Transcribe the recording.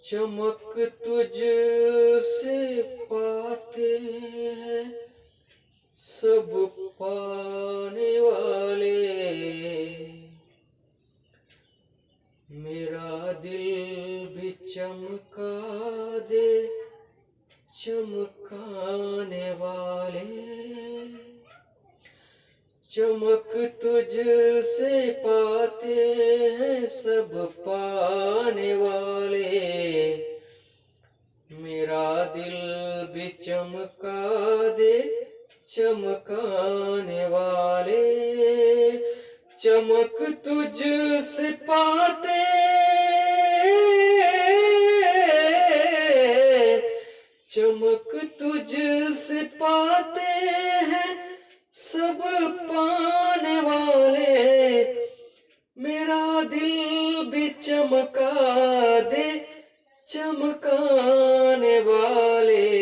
चमक तुझ से पाते हैं सब पाने वाले। मेरा दिल भी चमका दे चमकाने वाले। चमक तुझ से पाते हैं सब पाने वाले। मेरा दिल भी चमका दे चमकाने वाले। चमक तुझ से पाते चमक तुझ से पाते हैं सब पाने वाले। मेरा दिल भी चमका दे चमकाने